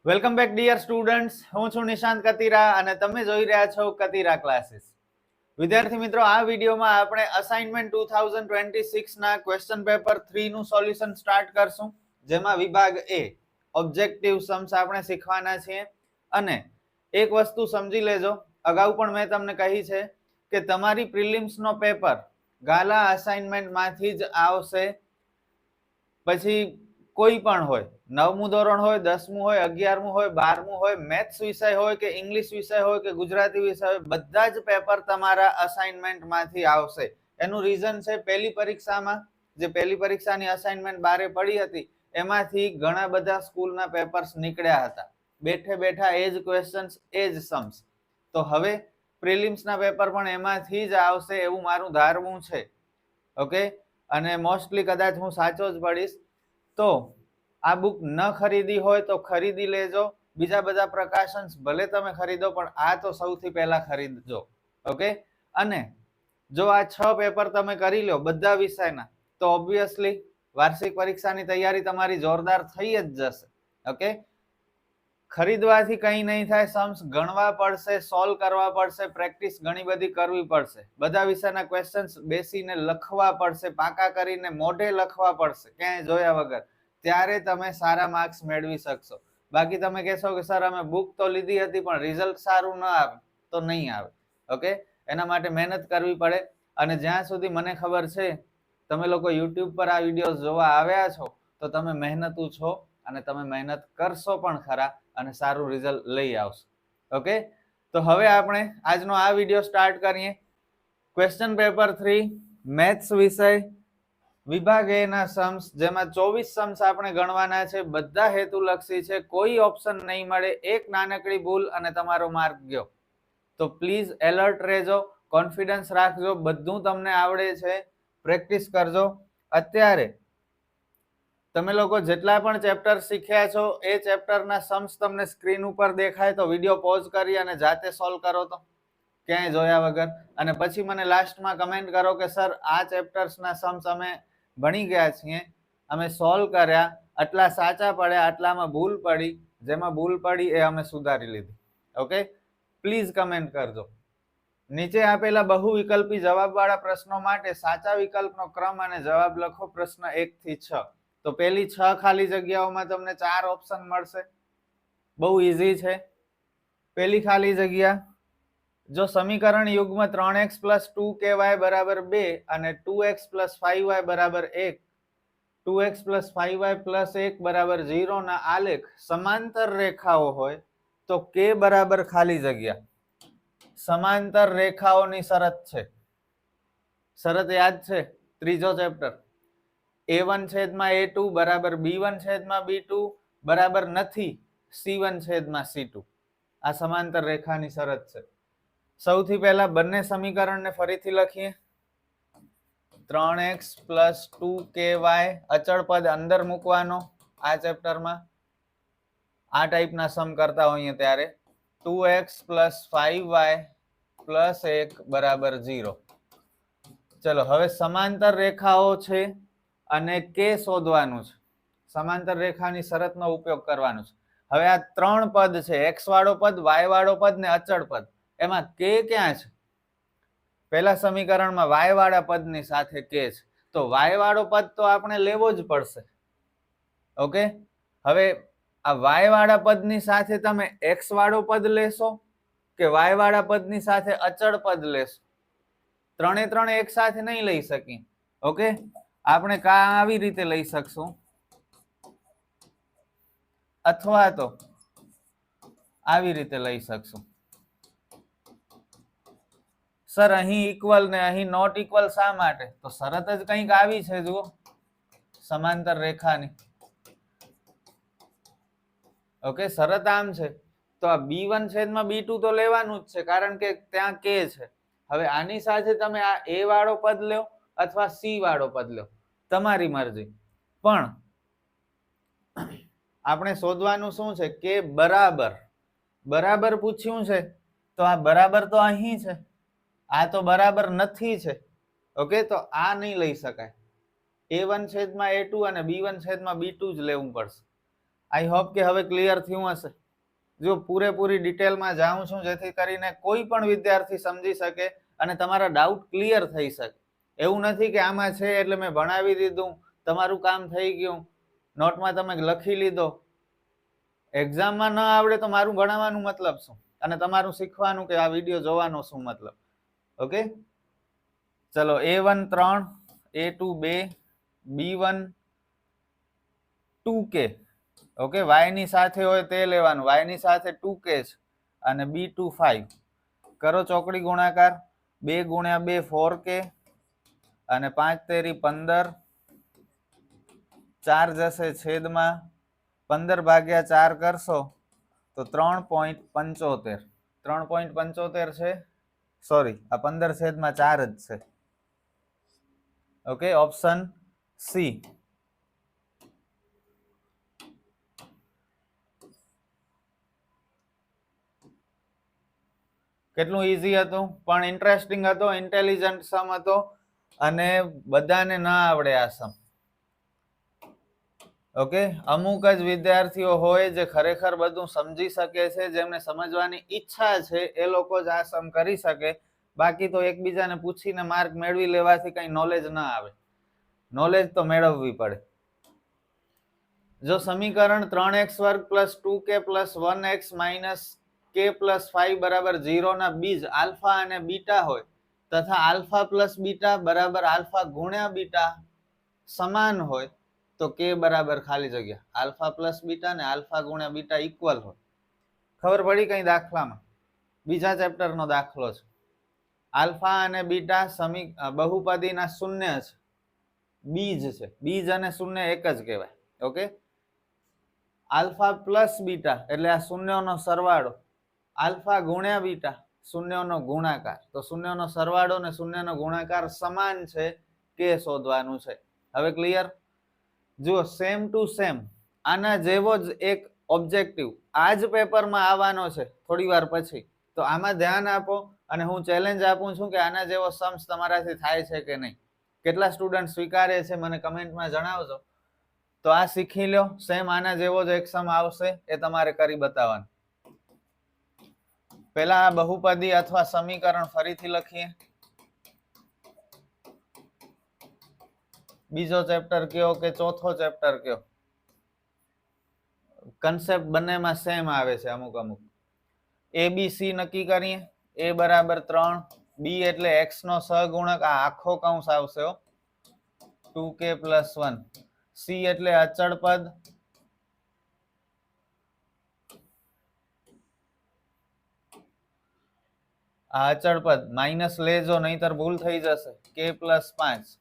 Welcome back dear students, હું છું નિશાંત કતીરા અને તમે જોઈ રહ્યા છો કતીરા ક્લાસીસ. વિદ્યાર્થી મિત્રો, આ વિડીયોમાં આપણે અસાઇનમેન્ટ 2026 ના ક્વેશ્ચન પેપર 3 નું સોલ્યુશન સ્ટાર્ટ કરશું, જેમાં વિભાગ એ ઓબ્જેક્ટિવ सम्स આપણે શીખવાના છીએ. અને એક વસ્તુ સમજી લેજો, અગાઉ પણ મેં તમને કહી છે કે તમારી પ્રિલિમ્સ નો પેપર ગાલા અસાઇનમેન્ટ માંથી જ આવશે. પછી કોઈ પણ હોય, 9મું ધોરણ હોય, 10મું હોય, 11મું હોય, 12મું હોય, મેથ્સ વિષય હોય કે ઇંગ્લિશ વિષય હોય કે ગુજરાતી વિષય હોય, બધા જ પેપર તમારા અસાઇનમેન્ટ માંથી આવશે. એનું રીઝન છે, પહેલી પરીક્ષામાં જે પહેલી પરીક્ષાની અસાઇનમેન્ટ બારે પડી હતી એમાંથી ઘણા બધા સ્કૂલના પેપર્સ નીકળ્યા હતા. બેઠે બેઠા એ જ ક્વેશ્ચન્સ, એ જ सम्स. તો હવે પ્રિલિમ્સના પેપર પણ એમાંથી જ આવશે એવું મારું ધારવું છે. ઓકે, અને મોસ્ટલી કદાચ હું સાચો જ પડીશ. તો આ બુક ન ખરીદી હોય તો ખરીદી લેજો. બીજા બધા પ્રકાશન્સ ભલે તમે ખરીદો, પણ આ તો સૌથી પહેલા ખરીદજો. ઓકે, અને જો આ 6 પેપર તમે કરી લો બધા વિષયના, તો ઓબ્વિયસલી વાર્ષિક પરીક્ષાની તૈયારી તમારી જોરદાર થઈ જ જશે. ઓકે, ખરીદવાથી કંઈ નહીં થાય, सम्स ગણવા પડશે, સોલ્વ કરવા પડશે, પ્રેક્ટિસ ઘણી બધી કરવી પડશે, બધા વિષયના ક્વેશ્ચન્સ બેસીને લખવા પડશે, પાકા કરીને મોઢે લખવા પડશે ક્યાંય જોયા વગર, ત્યારે તમે સારા માર્ક્સ મેળવી શકશો. બાકી તમે કહેશો કે સર અમે બુક તો લીધી હતી પણ રિઝલ્ટ સારું ન આવે, તો નહીં આવે. ઓકે, એના માટે મહેનત કરવી પડે. અને જ્યાં સુધી મને ખબર છે તમે લોકો યુટ્યુબ પર આ વિડીયોઝ જોવા આવ્યા છો, તો તમે મહેનતુ છો અને તમે મહેનત કરશો પણ ખરા અને સારું રિઝલ્ટ લઈ આવશો. ઓકે, તો હવે આપણે આજનો આ વિડીયો સ્ટાર્ટ કરીએ. ક્વેશ્ચન પેપર 3 મેથ્સ વિષય વિભાગ એ ના सम्स, જેમાં 24 सम्स આપણે ગણવાના છે. બધા હેતુલક્ષી છે, કોઈ ઓપ્શન નહીં મળે. એક નાનકડી ભૂલ અને તમારો માર્ક ગયો. તો પ્લીઝ એલર્ટ રહેજો, કોન્ફિડન્સ રાખજો, બધું તમને આવડે છે. પ્રેક્ટિસ કરજો. અત્યારે તમે લોકો જેટલા પણ ચેપ્ટર શીખ્યા છો એ ચેપ્ટરના सम्स તમને સ્ક્રીન ઉપર દેખાય તો વિડીયો પોઝ કરી અને જાતે સોલ્વ કરો, તો ક્યાંય જોયા વગર. અને પછી મને લાસ્ટમાં કમેન્ટ કરો કે સર આ ચેપ્ટર્સના सम्स અમે ભણી ગયા છીએ, અમે સોલ્વ કર્યા, આટલા સાચા પડ્યા, આટલામાં ભૂલ પડી, જેમાં ભૂલ પડી એ અમે સુધારી લીધી. ઓકે, પ્લીઝ કમેન્ટ કરજો. નીચે આપેલા બહુ વિકલ્પી જવાબવાળા પ્રશ્નો માટે સાચા વિકલ્પનો ક્રમ અને જવાબ લખો. પ્રશ્ન 1 થી 6. તો પેલી 6 ખાલી જગ્યાઓમાં તમને 4 ઓપ્શન મળશે. બહુ ઈઝી છે. પેલી ખાલી જગ્યા, જો સમીકરણ યુગ્મ 3x + 2ky = 2 અને 2x + 5y = 1, 2x + 5y + 1 = 0 ના આલેખ સમાંતર રેખાઓ હોય તો k બરાબર ખાલી જગ્યા. સમાંતર રેખાઓની શરત છે. શરત યાદ છે? ત્રીજો ચેપ્ટર, a1/a2 = b1/b2 બરાબર નથી c1/c2. આ સમાંતર રેખાની શરત છે. સૌથી પહેલા બંને સમીકરણને ફરીથી લખીએ. 3x + 2ky અચળ પદ અંદર મૂકવાનો. આ ચેપ્ટરમાં આ ટાઈપના સમ કરતા હોઈએ ત્યારે 2x + 5y + 1 = 0. ચલો, હવે સમાંતર રેખાઓ છે અને k શોધવાનું છે. સમાંતર રેખાની શરતનો ઉપયોગ કરવાનો છે. હવે આ 3 પદ છે, x વાળો પદ, y વાળો પદ ને અચળ પદ. એમાં k ક્યાં છે? પહેલા સમીકરણમાં y વાળા પદની સાથે k છે, તો y વાળો પદ તો આપણે લેવો જ પડશે. ઓકે, હવે આ y વાળા પદની સાથે તમે x વાળો પદ લેશો કે y વાળા પદની સાથે અચળ પદ લેશો? ત્રણે ત્રણ એક સાથે નહીં લઈ શકીએ. ઓકે, આપણે આવી રીતે લઈ શકશું, અથવા તો આવી રીતે લઈ શકશું. સર અહીં ઇક્વલ ને અહીં નોટ ઇક્વલ શા માટે? તો શરત જ કંઈક આવી છે, જુઓ, સમાંતર રેખાની. ઓકે, શરત આમ છે, તો આ b1/b2 તો લેવાનું જ છે, કારણ કે ત્યાં k છે. હવે આની સાથે તમે આ a વાળો પદ લો અથવા c વાળો પદ લો, તમારી મરજી. પણ આપણે શોધવાનું શું છે? કે બરાબર. બરાબર પૂછ્યું છે, તો આ બરાબર તો અહીં છે, આ તો બરાબર નથી છે. ઓકે, તો આ નહીં લઈ શકાય. a1/a2 અને b1/b2 જ લેવું પડશે. આઈ હોપ કે હવે ક્લિયર થયું હશે. જો પૂરેપૂરી ડિટેલમાં જાઉં છું જેથી કરીને કોઈ પણ વિદ્યાર્થી સમજી શકે અને તમારા ડાઉટ ક્લિયર થઈ શકે. એવું નથી કે આમાં છે એટલે મેં ભણાવી દીધું, તમારું કામ થઈ ગયું, નોટમાં તમે લખી લીધો. એક્ઝામમાં ન આવડે તો મારું ભણાવવાનું મતલબ શું અને તમારું શીખવાનું કે આ વિડીયો જોવાનો શું મતલબ? ઓકે, ચલો A1 3, A2 2, B1 2k. Okay, y ની સાથે હોય તે લેવાનું, y ની સાથે 2k છે અને B2 5. કરો ચોકડી ગુણાકાર, 2 ગુણ્યા 2 4k અને 5 તેરી 15, 4 જશે છેદમાં 15 ભાગ્યા 4 કરશો તો 3.75. 3.75 છે, સોરી આ 15 છેદમાં 4 જ છે. Okay, option C. કેટલું ઈઝી હતું પણ ઇન્ટરેસ્ટિંગ હતો, ઇન્ટેલિજન્ટ સમ હતો અને બધાને ના આવડે આ સમ. ઓકે, અમુક જ વિદ્યાર્થીઓ હોય જે ખરેખર બધું સમજી શકે છે, જેમને સમજવાની ઈચ્છા છે, એ લોકો જ આ સમ કરી શકે. બાકી તો એકબીજાને પૂછીને માર્ક મેળવી લેવાથી કઈ નોલેજ ના આવે. નોલેજ તો મેળવવી પડે. જો સમીકરણ 3x વર્ગ plus 2k plus 1x minus k plus 5 બરાબર 0 ના બીજ આલ્ફા અને બીટા હોય તથા આલ્ફા પ્લસ બીટા બરાબર આલ્ફા ગુણ્યા બીટા સમાન હોય તો k બરાબર ખાલી જગ્યા આલ્ફા પ્લસ બીટા ને આલ્ફા ગુણ્યા બીટા ઇક્વલ હોય. ખબર પડી કઈ દાખલામાં? બીજા ચેપ્ટરનો દાખલો છે. આલ્ફા અને બીટા બહુપદીના શૂન્ય છે, બીજ છે. બીજ અને શૂન્ય એક જ કહેવાય. ઓકે, આલ્ફા પ્લસ બીટા એટલે આ શૂન્યનો સરવાળો, આલ્ફા ગુણ્યા બીટા શૂન્યનો ગુણાકાર. તો શૂન્યનો સરવાળો ને શૂન્યનો ગુણાકાર સમાન છે, કે શોધવાનું છે. હવે ક્લિયર? જુઓ, સેમ ટુ સેમ આના જેવો જ એક ઓબ્જેક્ટિવ આ જ પેપરમાં આવવાનો છે થોડી વાર પછી. તો આમાં ધ્યાન આપો અને હું ચેલેન્જ આપું છું કે આના જેવો સમ્સ તમારાથી થાય છે કે નહીં. કેટલા સ્ટુડન્ટ સ્વીકારે છે મને કમેન્ટમાં જણાવજો. તો આ શીખી લો, સેમ આના જેવો જ એક સમ આવશે, એ તમારે કરી બતાવવાનું. પેલા આ બહુપદી અથવા સમીકરણ ફરીથી લખીએ. બીજો ચેપ્ટર કયો કે ચોથો ચેપ્ટર કયો? કન્સેપ્ટ બંનેમાં સેમ આવે છે અમુક અમુક. ABC નક્કી કરીએ. A બરાબર 3, B એટલે x નો સહગુણક, આ આખો કૌંસ આવશે 2k પ્લસ 1, C એટલે અચળ પદ, આ અચળ પદ માઇનસ લેજો નહીતર ભૂલ થઈ જશે, k પ્લસ 5.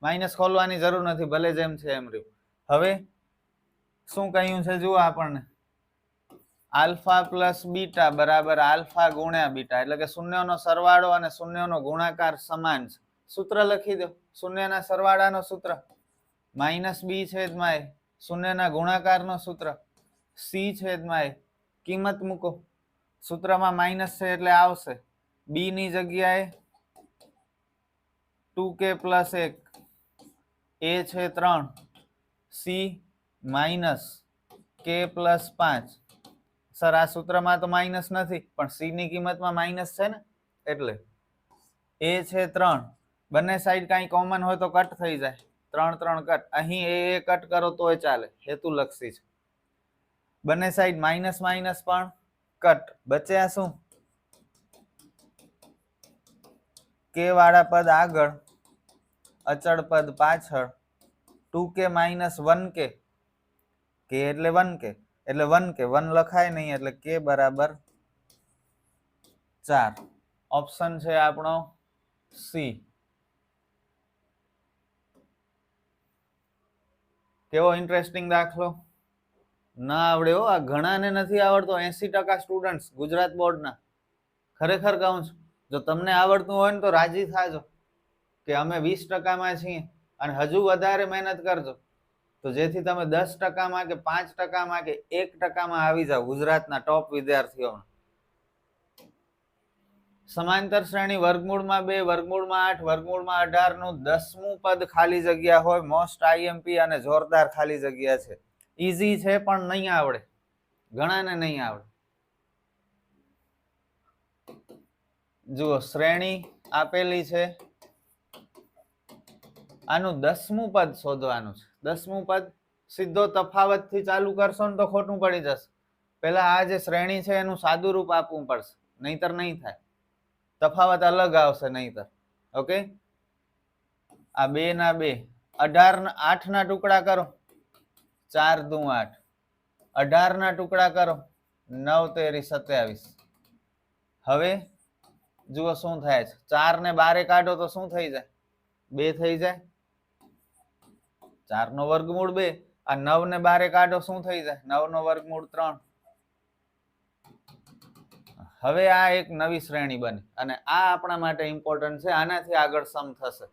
માઇનસ ખોલવાની જરૂર નથી, ભલે જેમ છે એમ રહ્યું. હવે શું કહ્યું છે જુઓ આપણને, આલ્ફા પ્લસ બીટા બરાબર આલ્ફા ગુણ્યા બીટા એટલે કે શૂન્યનો સરવાળો અને શૂન્યનો ગુણાકાર સમાન છે. સૂત્ર લખી દો. શૂન્યના સરવાળાનો સૂત્ર માઇનસ બી છેદમાં એ, શૂન્યના ગુણાકારનો સૂત્ર સી છેદમાં એ. કિંમત મૂકો. સૂત્રમાં માઇનસ છે એટલે આવશે બી ની જગ્યાએ 2k પ્લસ 1, એ છે 3, C minus k plus 5. Sir આ સૂત્રમાં તો માઇનસ નથી પણ સી ની કિંમતમાં માઇનસ છે ને, એટલે એ છે 3. બંને સાઈડ કઈ કોમન હોય તો કટ થઈ જાય, 3 3 કટ. અહીં એ કટ કરો તોય ચાલે, હેતુલક્ષી છે. બંને સાઈડ માઇનસ માઇનસ પણ કટ. બચ્યા શું? કે વાળા પદ આગળ, અચળ પદ પાછળ, 2k માઇનસ 1k, k એટલે 1k એટલે 1k, 1 લખાય નહીં એટલે k બરાબર 4. ઓપ્શન છે આપણો સી. કેવો ઇન્ટરેસ્ટિંગ દાખલો? ના આવડે હો, આ ઘણાને નથી આવડતો. 80% સ્ટુડન્ટ્સ ગુજરાત બોર્ડના. ખરેખર કહું છું, જો તમને આવડતું હોય ને તો રાજી થાજો કે અમે 20%માં છીએ અને હજુ વધારે મહેનત કરજો તો જેથી તમે 10%માં કે 5%માં કે 1%માં આવી જાવ ગુજરાતના ટોપ વિદ્યાર્થીઓમાં. સમાંતર શ્રેણી વર્ગમૂળમાં 2, વર્ગમૂળમાં 8, વર્ગમૂળમાં 18 નું 10મું પદ ખાલી જગ્યા હોય. મોસ્ટ આઈએમપી અને જોરદાર ખાલી જગ્યા છે. ઈઝી છે પણ નહીં આવડે, ઘણાને નહીં આવડે. જુઓ શ્રેણી આપેલી છે, આનું 10મું પદ શોધવાનું છે. 10મું પદ સીધો તફાવત થી ચાલુ કરશો ને તો ખોટું પડી જશે. પેલા આ જે શ્રેણી છે એનું સાદું રૂપ આપવું પડશે, નહીતર નહીં થાય, તફાવત અલગ આવશે નહીતર. ઓકે, આ 2 ના 2, 18 8 ના ટુકડા કરો, 4 દુ 8, 18 ના ટુકડા કરો, 9 તેરી 27. હવે જુઓ શું થાય છે, 4 ને 12 કાઢો તો શું થઈ જાય, 2 થઈ જાય. 4 નો વર્ગમૂળ 2, આ 9 ને 12 કાઢો શું થઈ જાય, 9 નો વર્ગમૂળ 3. હવે આ એક નવી શ્રેણી બની અને આ આપણા માટે ઇમ્પોર્ટન્ટ છે, આનાથી આગળ સમ થશે.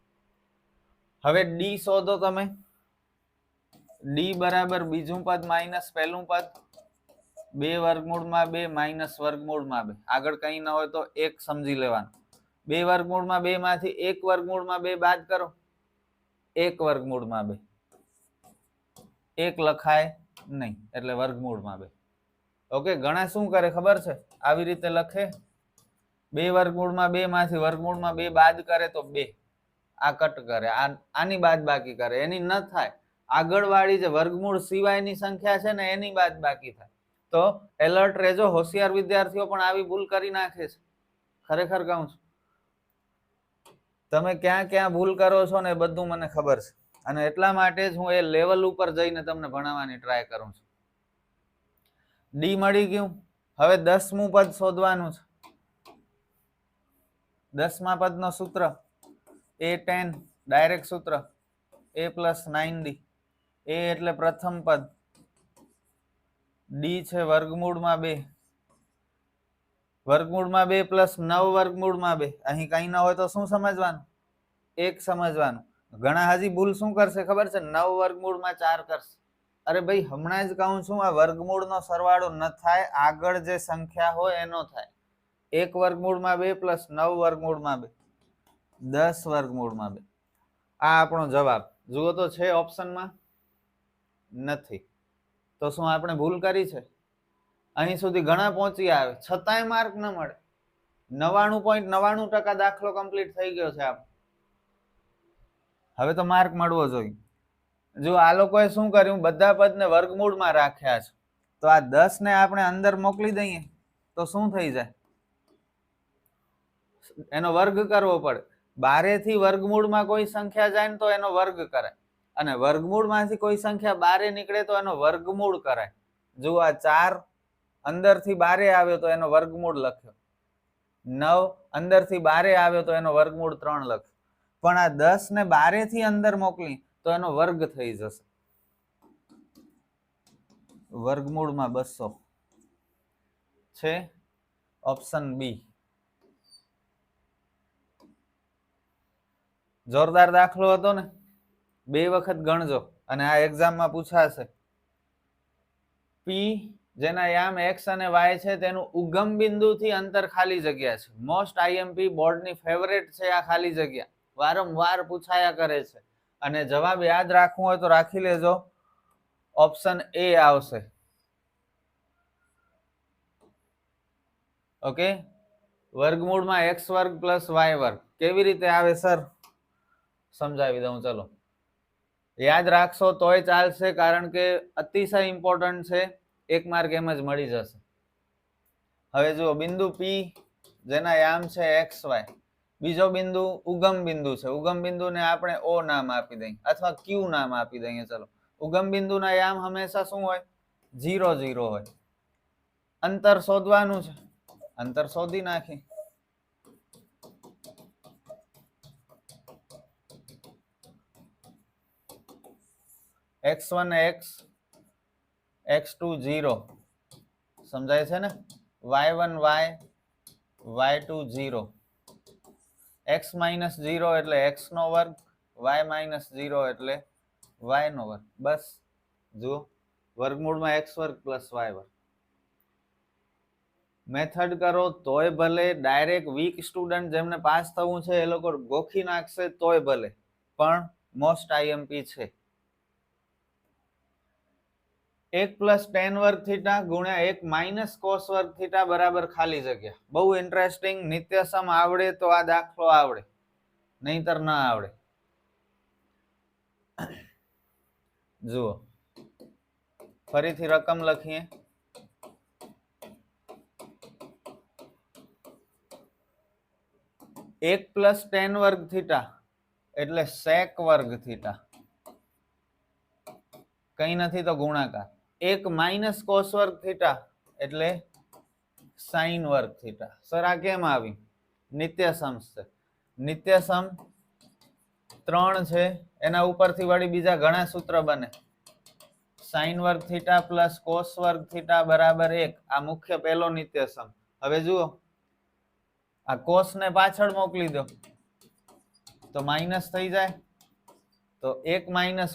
હવે ડી શોધો તમે. ડી બરાબર બીજું પદ માઇનસ પહેલું પદ, 2 વર્ગમૂળમાં 2 માઇનસ વર્ગમૂળમાં 2. આગળ કઈ ન હોય તો 1 સમજી લેવાનું. 2 વર્ગમૂળમાં 2 માંથી 1 વર્ગમૂળમાં 2 બાદ કરો, 1 વર્ગમૂળમાં 2. 1 લખાય નહીં એટલે વર્ગમૂળમાં 2. ઓકે, ઘણા શું કરે ખબર છે, આવી રીતે લખે, 2 વર્ગમૂળમાં 2 માંથી વર્ગમૂળમાં 2 બાદ કરે તો 2, આ કટ કરે, આની બાદ બાકી કરે, એની ન થાય. આગળવાળી જે વર્ગમૂળ સિવાયની સંખ્યા છે ને એની બાદ બાકી થાય. તો એલર્ટ રહેજો, હોશિયાર વિદ્યાર્થીઓ પણ આવી ભૂલ કરી નાખે છે. ખરેખર કહું છું, તમે ક્યાં ક્યાં ભૂલ કરો છો ને એ બધું મને ખબર છે, અને એટલા માટે જ હું એ લેવલ ઉપર જઈને તમને ભણાવવાની ટ્રાય કરું છું. ડી મળી ગયું. હવે 10મું પદ શોધવાનું છે. 10મા પદનો સૂત્ર a10, ડાયરેક્ટ સૂત્ર a + 9d. a એટલે પ્રથમ પદ, ડી છે વર્ગમૂળમાં 2, વર્ગમૂળમાં 2 પ્લસ 9 વર્ગમૂળમાં 2. અહીં કઈ ન હોય તો શું સમજવાનું, 1 સમજવાનું. ઘણા હજી ભૂલ શું કરશે ખબર છે, 9 વર્ગમૂળમાં 4 કરશે. અરે ભાઈ હમણાં જ કહું છું, આ વર્ગમૂળનો સરવાળો ન થાય, આગળ જે સંખ્યા હોય એનો થાય. 1 વર્ગમૂળમાં 2 પ્લસ 9 વર્ગમૂળમાં 2, 10 વર્ગમૂળમાં 2. આ આપણો જવાબ. જુઓ તો છે ઓપ્શનમાં? નથી. તો શું આપણે ભૂલ કરી છે? અહીં સુધી ઘણા પહોંચી આવે છતાંય માર્ક ન મળે. 99.99% દાખલો કમ્પ્લીટ થઈ ગયો છે આપ. હવે તો માર્ક મળવો જોઈએ. જો આ લોકોએ શું કર્યું, બધા પદને વર્ગમૂળમાં રાખ્યા છે, તો આ 10 ને આપણે અંદર મોકલી દઈએ તો શું થઈ જાય, એનો વર્ગ કરવો પડે. 12 થી વર્ગમૂળમાં કોઈ સંખ્યા જાય ને તો એનો વર્ગ કરાય, અને વર્ગમૂળમાંથી કોઈ સંખ્યા 12 નીકળે તો એનો વર્ગમૂળ કરાય. જો આ 4 અંદરથી 12 આવ્યો તો એનો વર્ગમૂળ લખ્યો, 9 અંદરથી 12 આવ્યો તો એનો વર્ગમૂળ 3 લખ્યો. પણ આ 10 ને 12 થી અંદર મોકલી તો એનો વર્ગ થઈ જશે, વર્ગમૂળમાં 200 છે. Option B. જોરદાર દાખલો હતો ને, 2 વખત ગણજો અને આ એક્ઝામમાં પૂછાશે. પી જેના યામ x અને y છે તેનું ઉગમ બિંદુથી અંતર ખાલી જગ્યા છે. મોસ્ટ આઈએમપી બોર્ડની ફેવરેટ છે આ ખાલી જગ્યા, વારંવાર પૂછાયા કરે છે. અને જવાબ યાદ રાખવું હોય તો રાખી લેજો, ઓપ્શન એ આવશે. ઓકે, વર્ગમૂળમાં x વર્ગ પ્લસ y વર્ગ કેવી રીતે આવે સર? સમજાવી દઉં, ચલો. યાદ રાખશો તોય ચાલશે, કારણ કે અતિશય ઇમ્પોર્ટન્ટ છે, 1 માર્ક એમ જ મળી જશે. હવે જુઓ, બિંદુ P જેના યામ છે xy, બીજો બિંદુ ઉગમ બિંદુ છે. ઉગમ બિંદુને આપણે O નામ આપી દઈએ અથવા Q નામ આપી દઈએ. ચલો, ઉગમ બિંદુના યામ હંમેશા શું હોય? 0 0 હોય. અંતર શોધવાનું છે, અંતર શોધી નાખી. x1 x, x2 0, સમજાય છે ને? y1 y, y2 0. x minus 0 એટલે x નો વર્ગ, y માઇનસ 0 એટલે y નો વર્ગ. બસ જુઓ, વર્ગમૂળમાં x વર્ગ પ્લસ y વર્ગ. મેથડ કરો તોય ભલે, ડાયરેક્ટ વીક સ્ટુડન્ટ જેમને પાસ થવું છે એ લોકો ગોખી નાખશે તોય ભલે, પણ મોસ્ટ આઈએમપી છે. 1 + tan વર્ગ થીટા ગુણ્યા 1 - cos વર્ગ થીટા બરાબર ખાલી જગ્યા. બહુ ઇન્ટરેસ્ટિંગ. નિત્યસમ આવડે તો આ દાખલો આવડે, નહીતર ના આવડે. જુઓ ફરીથી રકમ લખીએ. 1 + tan વર્ગ થીટા એટલે sec વર્ગ થીટા, કઈ નથી તો ગુણાકાર. 1 - cos વર્ગ થીટા એટલે sin વર્ગ થીટા. સર આ કેમ આવી? નિત્યસમ છે. નિત્યસમ 3 છે, એના ઉપરથી વળી બીજા ઘણા સૂત્ર બને. sin વર્ગ થીટા પ્લસ cos વર્ગ થીટા બરાબર 1. આ મુખ્ય પહેલો નિત્યસમ. હવે જુઓ આ cos ને પાછળ મોકલી દો તો માઇનસ થઈ જાય, તો 1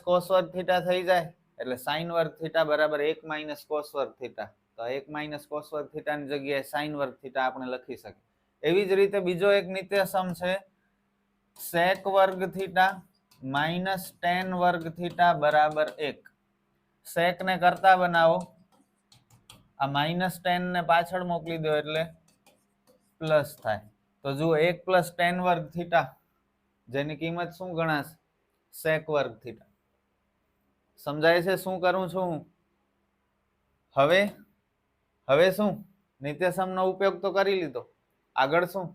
- cos વર્ગ થીટા થઈ જાય, એટલે sin વર્ગ થીટા બરાબર 1 - cos વર્ગ થીટા. તો 1 - cos વર્ગ થીટા ની જગ્યાએ sin વર્ગ થીટા આપણે લખી શકીએ. એવી જ રીતે બીજો એક નિત્યસમ છે sec વર્ગ થીટા માઇનસ tan વર્ગ થીટા બરાબર 1. sec ને કરતા બનાવો, આ માઇનસ tan ને પાછળ મોકલી દો એટલે પ્લસ થાય. તો જુઓ 1 + tan વર્ગ થીટા જેની કિંમત શું ગણાશે? sec વર્ગ થીટા. સમજાય છે શું કરું છું? હવે શું? નિત્યસમનો ઉપયોગ તો કરી લીધો. આગળ શું?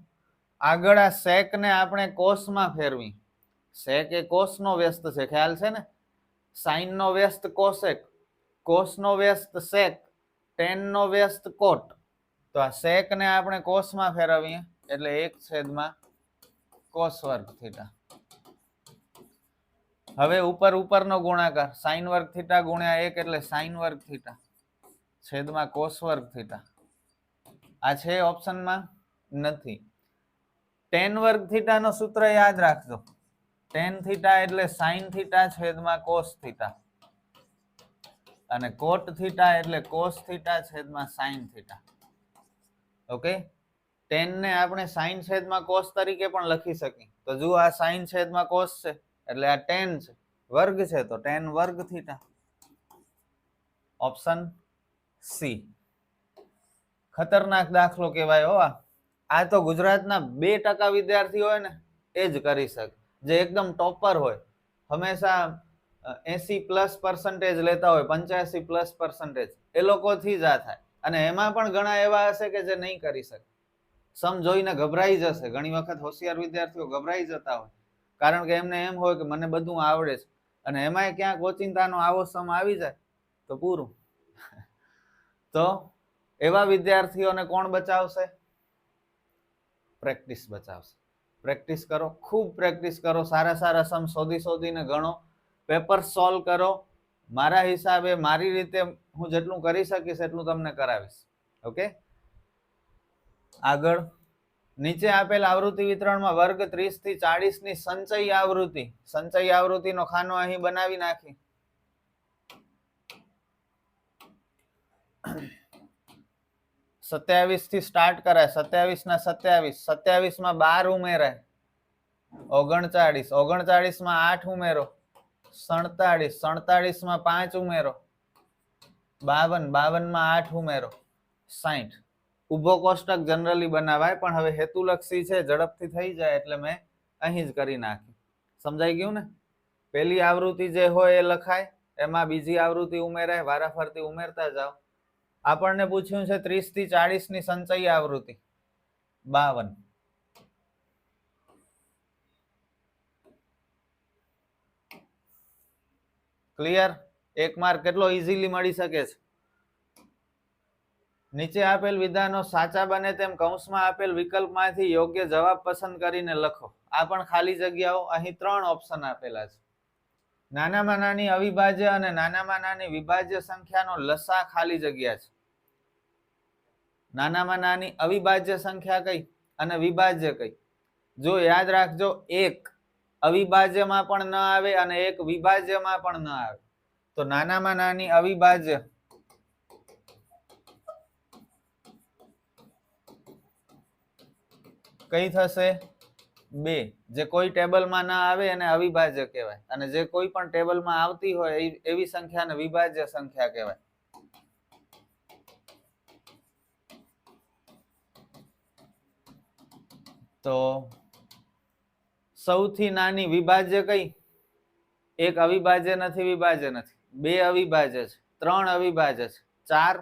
આગળ આ sec ને આપણે cos માં ફેરવી. sec એ cos નો વ્યસ્ત છે, ખ્યાલ છે ને? sin નો વ્યસ્ત cosec, cos નો વ્યસ્ત sec, tan નો વ્યસ્ત cot. તો આ sec ને આપણે cos માં ફેરવીએ એટલે 1/cos વર્ગ થીટા. હવે ઉપરનો ગુણાકાર sin વર્ગ થીટા ગુણ્યા 1 એટલે sin વર્ગ થીટા છેદમાં cos વર્ગ થીટા. આ છે ઓપ્શનમાં? નથી. tan વર્ગ થીટા નો સૂત્ર યાદ રાખજો. tan થીટા એટલે sin થીટા છેદમાં cos થીટા, અને cot થીટા એટલે cos થીટા છેદમાં sin થીટા. ઓકે, tan ને આપણે sin છેદમાં cos તરીકે પણ લખી શકીએ. તો જુઓ આ sin છેદમાં cos છે એટલે આ tan છે, વર્ગ છે તો tan વર્ગ થીટા. Option C. ખતરનાક દાખલો કહેવાય હો. આ તો ગુજરાતના 2% વિદ્યાર્થી હોય ને એ જ કરી શકે, જે એકદમ ટોપર હોય, હંમેશા 80+ % લેતા હોય, 85+ %, એ લોકોથી જ આ થાય. અને એમાં પણ ઘણા એવા હશે કે જે નહીં કરી શકે. સમ જોઈને ગભરાઈ જશે. ઘણી વખત હોશિયાર વિદ્યાર્થીઓ ગભરાઈ જતા હોય, કારણ કે એમને એમ હોય કે મને બધું આવડે છે, અને એમાંય ક્યાંક ઓચિંતાનો આવો સમ આવી જાય તો પૂરું. તો એવા વિદ્યાર્થીઓને કોણ બચાવશે? પ્રેક્ટિસ બચાવશે. પ્રેક્ટિસ કરો, ખૂબ પ્રેક્ટિસ કરો, સારા સમ શોધીને ગણો, પેપર સોલ્વ કરો. મારા હિસાબે, મારી રીતે હું જેટલું કરી શકીશ એટલું તમને કરાવીશ. ઓકે, આગળ નીચે આપેલ આવૃત્તિ વિતરણમાં વર્ગ 30 થી 40 ની સંચયી આવૃત્તિનો ખાનો અહીં બનાવી નાખી. 27 થી સ્ટાર્ટ કરાય. 27 ના 27, 27 માં 12 ઉમેરાય, 39, 39 માં 8 ઉમેરો, 47, 47 માં 5 ઉમેરો, 52, 52 માં 8 ઉમેરો, 60. ઉભો કોષ્ટક જનરલી બનાવાય, પણ હવે હેતુલક્ષી છે, ઝડપથી થઈ જાય એટલે મેં અહીં જ કરી નાખી. સમજાઈ ગયું ને? પહેલી આવૃત્તિ જે હોય એ લખાય, એમાં બીજી આવૃત્તિ ઉમેરાય, વારાફરતી ઉમેરતા જાઓ. આપણને પૂછ્યું છે 30 થી 40 ની સંચયી આવૃત્તિ 52. ક્લિયર? 1 માર્ક કેટલો ઈઝીલી મળી શકે છે. નીચે આપેલ વિધાનો સાચા બને તેમ કૌંસમાં આપેલ વિકલ્પમાંથી યોગ્ય જવાબ પસંદ કરીને લખો. આ પણ ખાલી જગ્યાઓ. અહીં 3 ઓપ્શન આપેલા છે. નાનામાં નાની અવિભાજ્ય અને નાનામાં નાની વિભાજ્ય સંખ્યાનો લસા ખાલી જગ્યા છે. નાનામાં નાની અવિભાજ્ય સંખ્યા કઈ અને વિભાજ્ય કઈ? જો યાદ રાખજો, 1 અવિભાજ્યમાં પણ ન આવે અને 1 વિભાજ્યમાં પણ ન આવે. તો નાનામાં નાની અવિભાજ્ય કઈ થશે? 2. જે કોઈ ટેબલમાં ના આવે એને અવિભાજ્ય કહેવાય, અને જે કોઈ પણ ટેબલમાં આવતી હોય એવી સંખ્યાને વિભાજ્ય સંખ્યા કહેવાય. તો સૌથી નાની વિભાજ્ય કઈ? એક અવિભાજ્ય નથી, વિભાજ્ય નથી, બે અવિભાજ્ય છે, ત્રણ અવિભાજ્ય છે, ચાર,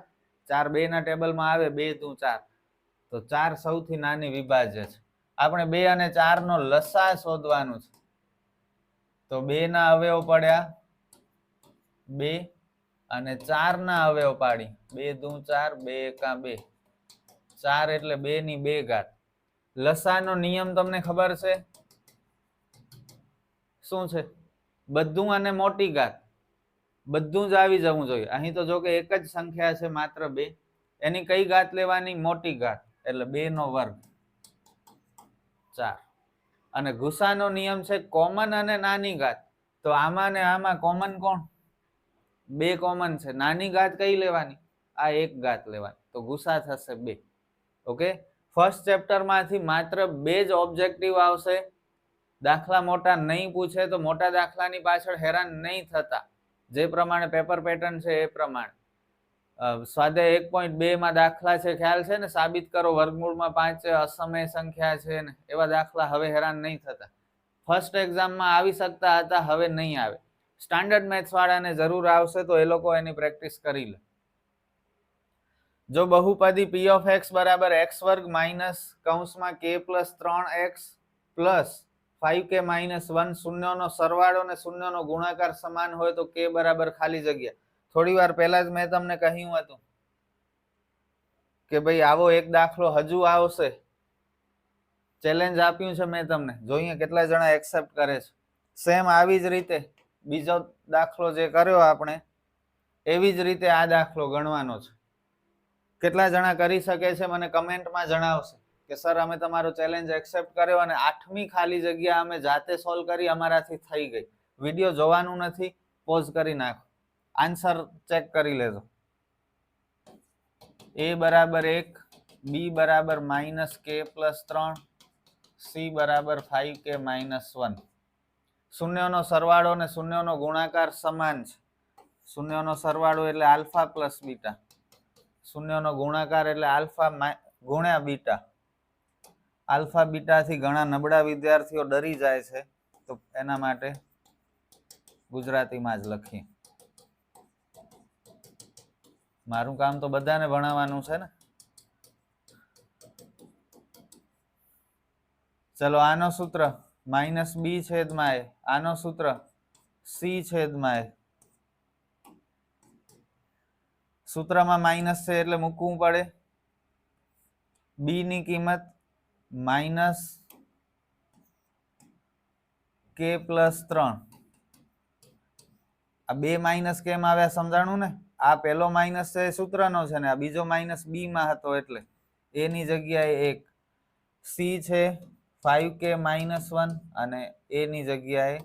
ચાર બે ના ટેબલમાં આવે, 2 × 4, તો 4 સૌથી નાની વિભાજ્ય છે. આપણે 2 અને 4 નો લસા શોધવાનું છે. તો 2 ના અવયવ પડ્યા 2 અને 4 ના અવયવ પાડી 2 × 4, 2 × 2, 4 એટલે 2 ની 2 ઘાત. લસાનો નિયમ તમને ખબર છે શું છે? બધું અને મોટી ઘાત, બધું જ આવી જવું જોઈએ. અહીં તો જો કે એક જ સંખ્યા છે, માત્ર 2, એની કઈ ઘાત લેવાની? મોટી ઘાત, એટલે 2 નો વર્ગ 4. અને ગુસાનો નિયમ છે કોમન અને નાની ઘાત. તો આમાં ને આમાં કોમન કોણ? 2 કોમન છે. નાની ઘાત કઈ લેવાની? આ 1 ઘાત લેવાની. તો ગુસા થશે 2. ઓકે, ફર્સ્ટ ચેપ્ટર માંથી માત્ર 2 જ ઓબ્જેક્ટિવ આવશે. દાખલા મોટા નહીં પૂછે તો મોટા દાખલાની પાછળ હેરાન નહીં થતા. જે પ્રમાણે પેપર પેટર્ન છે એ પ્રમાણે. સ્વાધ્યાય 1.2 માં દાખલા છે, ખ્યાલ છે ને? સાબિત કરો વર્ગમૂળમાં 5 અસમય સંખ્યા છે ને, એવા દાખલા હવે હેરાન નહીં થતા. ફર્સ્ટ એક્ઝામમાં આવી શકતા હતા, હવે નહીં આવે. સ્ટાન્ડર્ડ મેથ્સ વાળાને જરૂર આવશે, તો એ લોકો એની પ્રેક્ટિસ કરી લે. જો બહુપદી p of x બરાબર x² માઇનસ કૌંસમાં k plus 3x plus 5k minus 1 શૂન્યનો સરવાળો ને શૂન્યનો ગુણાકાર સમાન હોય તો k બરાબર ખાલી જગ્યા. થોડી વાર પહેલા જ મેં તમને કહ્યું હતું કે ભાઈ આવો એક દાખલો હજુ આવશે. ચેલેન્જ આપ્યું છે મેં તમને, જોઈએ કેટલા જણા એક્સેપ્ટ કરે છે. સેમ આવી જ રીતે બીજો દાખલો જે કર્યો આપણે, એવી જ રીતે આ દાખલો ગણવાનો છે. કેટલા જણા કરી શકે છે મને કમેન્ટમાં જણાવશે કે સર અમે તમારો ચેલેન્જ એક્સેપ્ટ કર્યો અને 8મી ખાલી જગ્યા અમે જાતે સોલ્વ કરી, અમારાથી થઈ ગઈ. વિડીયો જોવાનું નથી, પોઝ કરી નાખો, આન્સર ચેક કરી લેજો. a બરાબર 1, b બરાબર -k પ્લસ 3, c બરાબર 5k માઇનસ 1. શૂન્યનો સરવાળો ને શૂન્યનો ગુણાકાર સમાન છે. શૂન્યનો સરવાળો એટલે આલ્ફા પ્લસ બીટા, શૂન્યનો ગુણાકાર એટલે આલ્ફા ગુણ્યા બીટા. આલ્ફા બીટાથી ઘણા નબળા વિદ્યાર્થીઓ ડરી જાય છે, તો એના માટે ગુજરાતીમાં જ લખીએ. મારું કામ તો બધાને ભણાવવાનું છે ને. ચલો, આનો સૂત્ર -b છેદમાં a, આનો સૂત્ર c છેદમાં a. સૂત્રમાં માઇનસ છે એટલે મૂકવું પડે. b ની કિંમત -k પ્લસ 3. આ 2 માઇનસ કેમ આવ્યા સમજાણું ને? આ પહેલો માઇનસ છે સૂત્રનો છે ને આ બીજો માઇનસ b માં હતો એટલે a ની જગ્યાએ 1. c છે 5k માઇનસ 1 અને a ની જગ્યાએ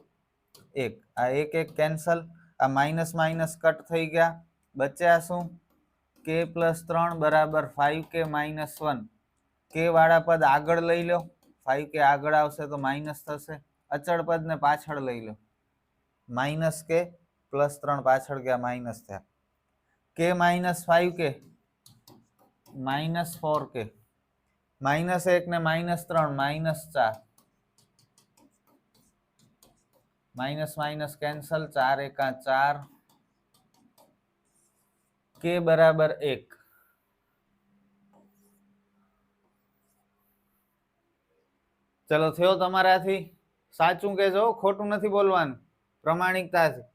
1. આ 1 કેન્સલ, આ માઇનસ માઇનસ કટ થઈ ગયા. બચ્યા શું? k પ્લસ 3 બરાબર 5k માઇનસ 1. k વાળા પદ આગળ લઈ લો, 5k આગળ આવશે તો માઇનસ થશે. અચળ પદ ને પાછળ લઈ લો, -k પ્લસ 3 પાછળ ગયા માઇનસ થયા. k minus 5k minus 4k, -1 ને -3 -4. માઇનસ માઇનસ કેન્સલ, 4 એકા 4. k બરાબર 1. ચલો, થયો તમારાથી? સાચું કહેજો, ખોટું નથી બોલવાનું, પ્રમાણિકતાથી.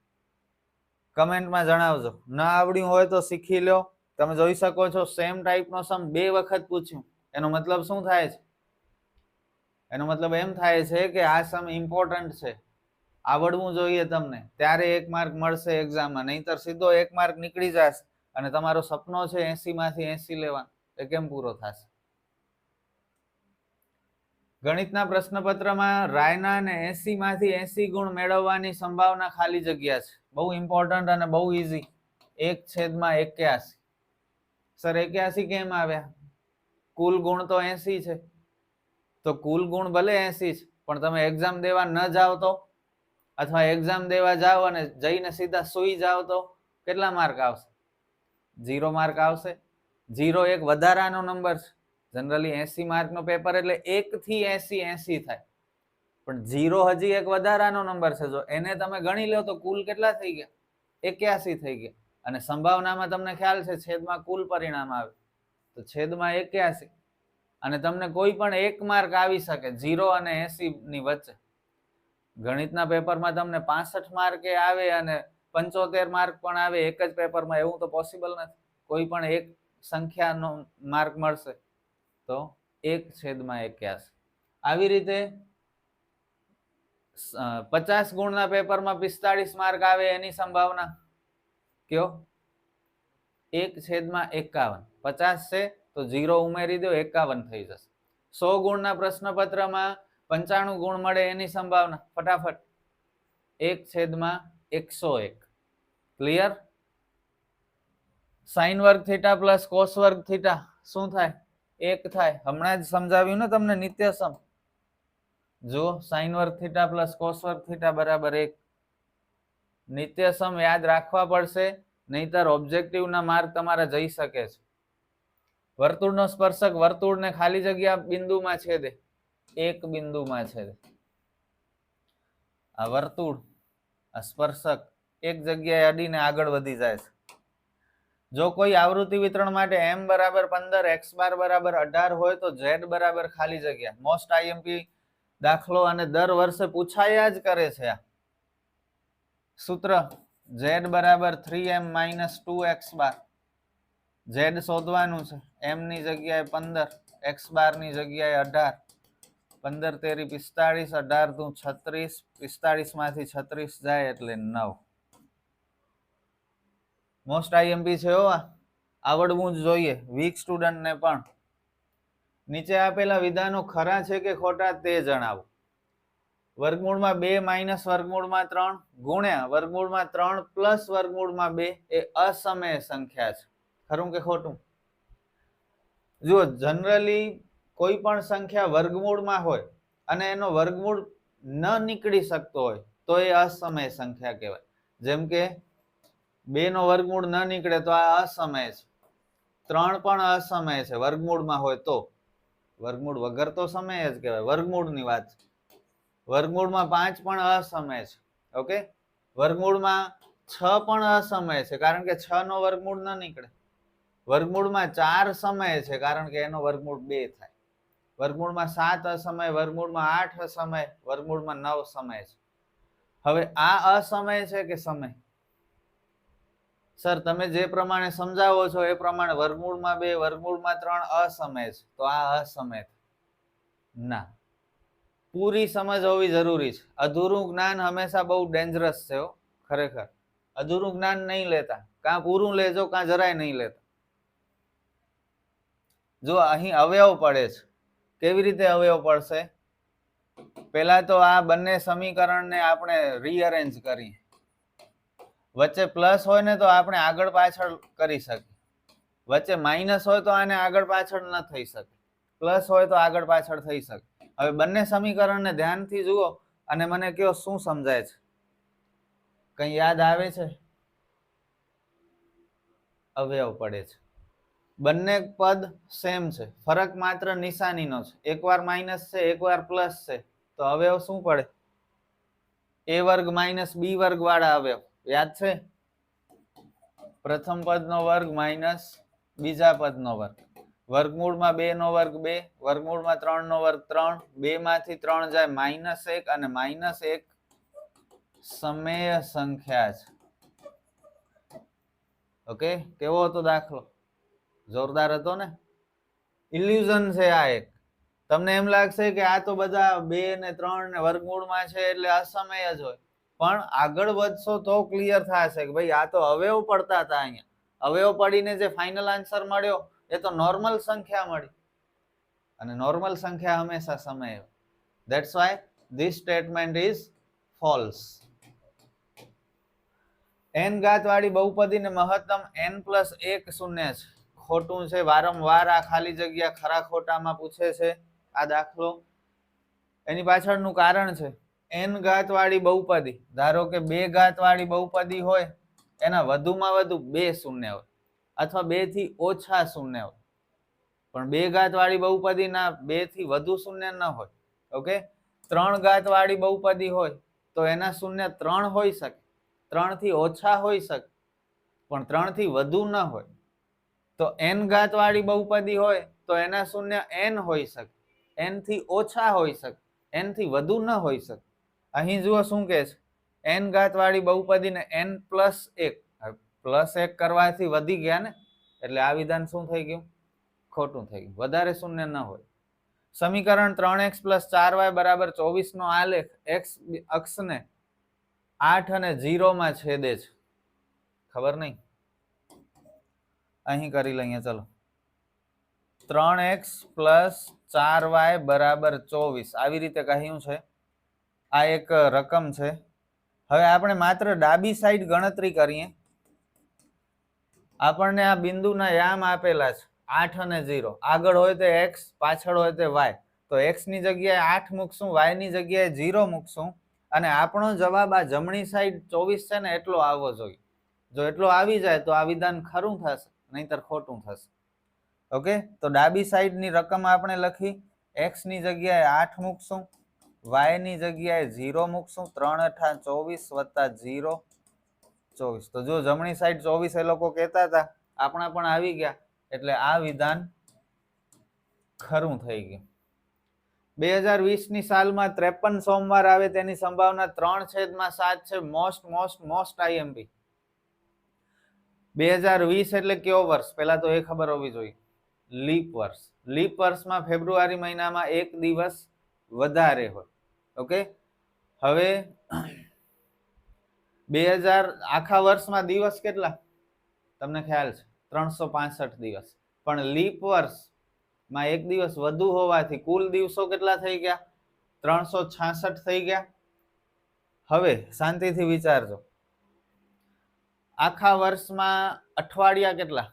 કમેન્ટમાં જણાવજો. ન આવડ્યું હોય તો શીખી લો. તમે જોઈ શકો છો સેમ ટાઈપનો સમ 2 વખત પૂછ્યું. એનો મતલબ શું થાય છે? એનો મતલબ એમ થાય છે કે આ સમ ઇમ્પોર્ટન્ટ છે, આવડવું જોઈએ તમને, ત્યારે 1 માર્ક મળશે એક્ઝામમાં. નહીતર સીધો 1 માર્ક નીકળી જશે અને તમારો સપનો છે 80 માંથી 80 લેવાનો, એ કેમ પૂરો થશે? ગણિતના પ્રશ્નપત્રમાં રાયના ને 80 માંથી 80 ગુણ મેળવવાની સંભાવના ખાલી જગ્યા છે. બહુ ઇમ્પોર્ટન્ટ અને બહુ ઈઝી. 1/81. સર 81 કેમ આવ્યા? કુલ ગુણ તો 80 છે. તો કુલ ગુણ ભલે 80 છે, પણ તમે એક્ઝામ દેવા ન જાઓ તો, અથવા એક્ઝામ દેવા જાઓ અને જઈને સીધા સુઈ જાઓ તો કેટલા માર્ક આવશે? 0 માર્ક આવશે. 0 એક વધારાનો નંબર છે. જનરલી 80 માર્કનો પેપર એટલે 1 થી 80 80 થાય, પણ 0 હજી એક વધારાનો નંબર છે. જો એને તમે ગણી લો તો કુલ કેટલા થઈ ગયા? 81 થઈ ગયા. અને સંભાવનામાં તમને ખ્યાલ છે છેદમાં કુલ પરિણામ આવે, તો છેદમાં 81. અને તમને કોઈ પણ એક માર્ક આવી શકે 0 અને 80 ની વચ્ચે. ગણિતના પેપરમાં તમને 65 માર્કે આવે અને 75 માર્ક પણ આવે એક જ પેપરમાં, એવું તો પોસિબલ નથી. કોઈ પણ એક સંખ્યાનો માર્ક મળશે તો 1/81. આવી રીતે 50 ગુણના પેપરમાં 45 માર્ક આવે એની સંભાવના કયો? 1/51. 50 છે તો 0 ઉમેરી દો, 51 થઈ જશે. 100 ગુણના પ્રશ્નપત્રમાં 95 ગુણ મળે એની સંભાવના ફટાફટ 1/101. ક્લિયર? સાઈન વર્ગ થીટા પ્લસ કોસ વર્ગ થીટા શું થાય? 1 થાય. હમણાં જ સમજાવ્યું ને તમને નિત્યસમ. જો સાઈન વર્ગ થીટા પ્લસ કોસ વર્ગ થીટા બરાબર 1. નિત્યસમ યાદ રાખવા પડશે, નહીતર ઓબ્જેક્ટિવના માર્ક તમારા જઈ શકે છે. વર્તુળનો સ્પર્શક વર્તુળને ખાલી જગ્યા બિંદુમાં છેદે, એક બિંદુમાં છેદે. આ વર્તુળ, આ સ્પર્શક એક જગ્યાએ અડીને આગળ વધી જાય છે. જો કોઈ આવૃત્તિ વિતરણ માટે m બરાબર 15, x બાર બરાબર 18 હોય તો z બરાબર ખાલી જગ્યા. મોસ્ટ આઈએમપી દાખલો અને દર વર્ષે પૂછાયા જ કરે છે. આ સૂત્ર z બરાબર 3m - 2x બાર. z શોધવાનું છે. m ની જગ્યાએ 15, x બાર ની જગ્યાએ 18. 15 તેરી 45, 18 તું 36, 45 માંથી 36 જાય એટલે 9. મોસ્ટ આઈએમપી છે. આવડવું જ જોઈએ વીક સ્ટુડન્ટને પણ. નીચે આપેલા વિધાનો ખરા છે કે ખોટા તે જણાવો. વર્ગમૂળમાં 2 - વર્ગમૂળમાં 3 ગુણ્યા વર્ગમૂળમાં 3 પ્લસ વર્ગમૂળમાં 2 એ અસમય સંખ્યા છે. ખરું કે ખોટું? જુઓ, જનરલી કોઈ પણ સંખ્યા વર્ગમૂળમાં હોય અને એનો વર્ગમૂળ ન નીકળી શકતો હોય તો એ અસમય સંખ્યા કહેવાય. જેમ કે 2 નો વર્ગમૂળ ન નીકળે તો આ અસમય છે. 3 પણ અસમય છે વર્ગમૂળમાં હોય તો. વર્ગમૂળ વગર તો સમય જ કહેવાય, વર્ગમૂળની વાત છે. વર્ગમૂળમાં 5 પણ અસમય છે. ઓકે, વર્ગમૂળમાં 6 પણ અસમય છે કારણ કે 6 નો વર્ગમૂળ ન નીકળે. વર્ગમૂળમાં 4 સમય છે કારણ કે એનો વર્ગમૂળ 2 થાય. વર્ગમૂળમાં 7 અસમય, વર્ગમૂળમાં 8 અસમય, વર્ગમૂળમાં 9 સમય છે. હવે આ અસમય છે કે સમય? સર તમે જે પ્રમાણે સમજાવો છો એ પ્રમાણે વર્ગમૂળમાં 2, વર્ગમૂળમાં 3 અસમય છે, તો આ અસમય ના. પૂરી સમજ હોવી જરૂરી છે. અધૂરું જ્ઞાન હંમેશા બહુ ડેન્જરસ છે. ખરેખર અધૂરું જ્ઞાન નહીં લેતા. કાં પૂરું લેજો કાં જરાય નહીં લેતા. જો અહીં અવયવ પડે છે. કેવી રીતે અવયવ પડશે? પહેલા તો આ બંને સમીકરણને આપણે રીઅરેન્જ કરીએ. વચ્ચે પ્લસ હોય ને તો આપણે આગળ પાછળ કરી શકીએ. વચ્ચે માઇનસ હોય તો આને આગળ પાછળ ન થઈ શકે. પ્લસ હોય તો આગળ પાછળ થઈ શકે. હવે બંને સમીકરણને ધ્યાનથી જુઓ અને મને કહો શું સમજાય છે? કઈ યાદ આવે છે? અવયવ પડે છે. બંને પદ સેમ છે, ફરક માત્ર નિશાનીનો છે. એકવાર માઇનસ છે, એકવાર પ્લસ છે, તો અવયવ શું પડે? a વર્ગ માઇનસ b વર્ગ વાળા અવયવ. યાદ છે? પ્રથમ પદનો વર્ગ માઇનસ બીજા પદનો વર્ગ. વર્ગમૂળમાં 2 નો વર્ગ 2, વર્ગમૂળમાં 3 નો વર્ગ 3. 2 માંથી 3 જાય -1 અને -1 સમય સંખ્યા છે. ઓકે, કેવો હતો દાખલો? જોરદાર હતો ને? ઇલ્યુઝન છે આ એક. તમને એમ લાગશે કે આ તો બધા 2 ને 3 ને વર્ગમૂળમાં છે એટલે અસમય જ હોય, પણ આગળ વધશો તો ક્લિયર થશે કે ભાઈ આ તો અવયવ પડતા હતા. અહીંયા અવયવ પડીને જે ફાઇનલ આન્સર મળ્યો એ તો નોર્મલ સંખ્યા મળી, અને નોર્મલ સંખ્યા હંમેશા સમય હોય. That's why this statement is false. n ઘાત વાળી બહુપદીને મહત્તમ n+1 શૂન્ય છે. ખોટું છે. વારંવાર આ ખાલી જગ્યા ખરા ખોટામાં પૂછે છે આ દાખલો. એની પાછળનું કારણ છે n ઘાત વાળી બહુપદી. ધારો કે 2 ઘાત વાળી બહુપદી હોય, એના વધુમાં વધુ 2 શૂન્ય હોય અથવા 2 થી ઓછા શૂન્ય હોય. પણ 2 ઘાત વાળી બહુપદીના 2 થી વધુ શૂન્ય ન હોય. ઓકે, 3 ઘાત વાળી બહુપદી હોય તો એના શૂન્ય 3 હોઈ શકે, 3 થી ઓછા હોઈ શકે, પણ 3 થી વધુ ન હોય. તો n ઘાત વાળી બહુપદી હોય તો એના શૂન્ય n હોઈ શકે, n થી ઓછા હોઈ શકે, n થી વધુ ન હોઈ શકે. અહીં જુઓ શું કહે છે, n ઘાત વાળી બહુપદીને n પ્લસ 1 પ્લસ 1 કરવાથી વધી ગયા ને, એટલે આ વિધાન શું થઈ ગયું? ખોટું થઈ ગયું. વધારે શૂન્ય ન હોય. સમીકરણ 3x + 4y = 24 નો આલેખ x અક્ષને 8 અને 0 માં છેદે છે. ખબર નહીં, અહીં કરી લઈએ. ચલો, 3x + 4y = 24 આવી રીતે કહ્યું છે. આ એક રકમ છે. હવે આપણે માત્ર ડાબી સાઈડ ગણતરી કરીએ. આપણને આ બિંદુના યામ આપેલા છે 8 અને 0. આગળ હોય તો x, પાછળ હોય તો y. તો x ની જગ્યાએ 8 મૂકશું, y ની જગ્યાએ 0 મૂકશું, અને આપણો જવાબ આ જમણી સાઈડ 24 છે ને એટલો આવવો જોઈએ. જો એટલો આવી જાય તો આ વિધાન ખરું થશે, નહીતર ખોટું થશે. ઓકે, તો ડાબી સાઈડની રકમ આપણે લખી. x ની જગ્યાએ 8 મૂકશું, y ની જગ્યાએ 0 મૂકશું. 3 × 8 = 24 + 0 24. તો જો જમણી સાઈડ 24 એ લોકો કહેતા હતા, આપણા પણ આવી ગયા, એટલે આ વિધાન ખરું થઈ ગયું. 2020 ની સાલમાં 53 સોમવાર આવે તેની સંભાવના 3/7 છે. Most IMP. 2020 એટલે કયો વર્ષ? પેલા તો એ ખબર હોવી જોઈએ. લીપ વર્ષ. લીપ વર્ષમાં ફેબ્રુઆરી મહિનામાં એક દિવસ વધારે હોય. ઓકે, હવે 2000 આખા વર્ષમાં દિવસ કેટલા તમને ખ્યાલ છે? 365 દિવસ. પણ લીપ વર્ષમાં એક દિવસ વધુ હોવાથી કુલ દિવસો કેટલા થઈ ગયા? 366 થઈ ગયા. હવે શાંતિથી વિચારજો, આખા વર્ષમાં અઠવાડિયા કેટલા?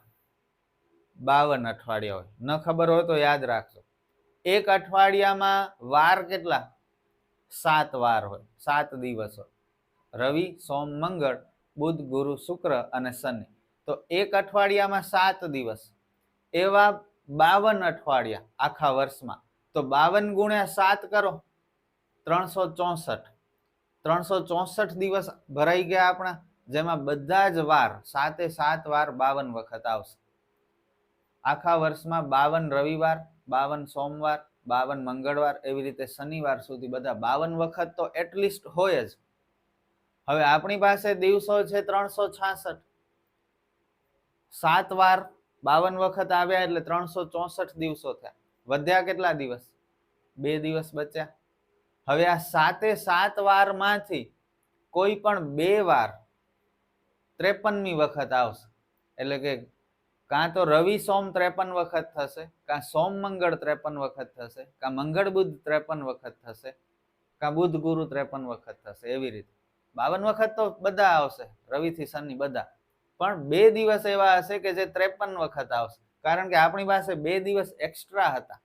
52 અઠવાડિયા હોય. ન ખબર હોય તો યાદ રાખજો. એક અઠવાડિયામાં વાર કેટલા? 7 વાર હોય, 7 દિવસ હોય. રવિ, સોમ, મંગળ, બુધ, ગુરુ, શુક્ર અને શનિ. તો એક અઠવાડિયામાં 7 દિવસ. એવા 52 અઠવાડિયા આખા વર્ષમાં. તો 52 × 7 કરો, 364. 364 દિવસ ભરાઈ ગયા આપણા, જેમાં બધા જ વાર 7 એ 7 વાર 52 વખત આવશે. આખા વર્ષમાં 52 રવિવાર, 52 સોમવાર, 52 મંગળવાર, એવી રીતે શનિવાર સુધી બધા 52 વખત તો એટલીસ્ટ હોય જ. હવે આપણી પાસે દિવસો છે 366. 7 વાર 52 વખત આવ્યા એટલે 364 દિવસો થયા. વધ્યા કેટલા દિવસ? 2 દિવસ બચ્યા. હવે આ 7 એ 7 વાર માંથી કોઈ પણ 2 વાર 53મી વખત આવશે. એટલે કે કાં તો રવિ સોમ 53 વખત થશે, કાં સોમ મંગળ 53 વખત થશે, કાં મંગળ બુધ 53 વખત થશે, કાં બુધ ગુરુ 53 વખત થશે. એવી રીતે 52 વખત તો બધા આવશે, રવિ થી શનિ બધા. પણ 2 દિવસ એવા હશે કે જે 53 વખત આવશે, કારણ કે આપણી પાસે 2 દિવસ એક્સ્ટ્રા હતા.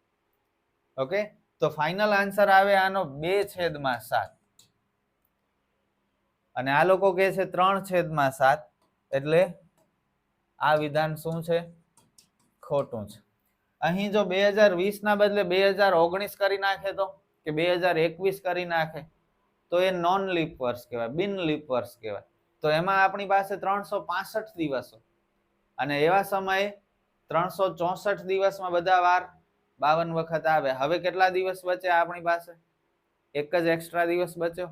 ઓકે, તો ફાઇનલ આન્સર આવે આનો 2/7. અને આ લોકો કહે છે 3/7. એટલે આ વિધાન શું છે? ખોટું છે. અહીં જો 2020 ના બદલે 2019 કરી નાખે તો, કે 2021 કરી નાખે તો એ નોન લીપ વર્ષ કહેવાય, બિન લીપ વર્ષ કહેવાય. તો એમાં આપણી પાસે 365 દિવસો, અને એવા સમયે 364 દિવસમાં બધા વાર 52 વખત આવે. હવે કેટલા દિવસ બચ્યા આપણી પાસે? એક જ એક્સ્ટ્રા દિવસ બચ્યો.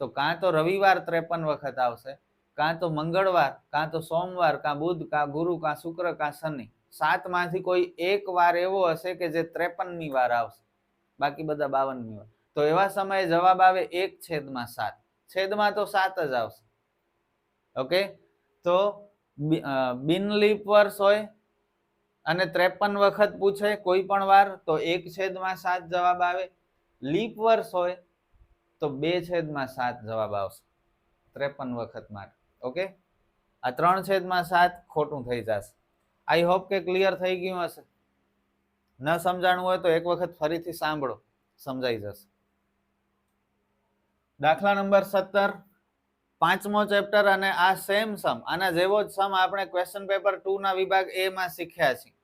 તો કાં તો રવિવાર 53 વખત આવશે, કાં તો મંગળવાર, કાં તો સોમવાર, કાં બુધ, કાં ગુરુ, કાં શુક્ર, કાં શનિ. 7 માંથી કોઈ એક વાર એવો હશે કે જે 53મી વાર આવશે, બાકી બધા 52મી વાર. તો એવા સમયે જવાબ આવે 1/7. છેદમાં તો 7 જ આવશે. ઓકે, તો બિન લીપ વર્ષ હોય અને 53 વખત પૂછે કોઈ પણ વાર તો 1/7 જવાબ આવે. લીપ વર્ષ હોય તો 2/7 જવાબ આવશે 53 વખત માટે. ઓકે, આ 3/7 ખોટું થઈ જશે. આઈ હોપ કે ક્લિયર થઈ ગયું હશે. ન સમજાણું હોય તો એક વખત ફરીથી સાંભળો, સમજાઈ જશે. દાખલા નંબર 17, 5મો ચેપ્ટર, અને આ સેમ સમ, આના જેવો જ સમ આપણે ક્વેશ્ચન પેપર 2 ના વિભાગ A માં શીખ્યા છીએ.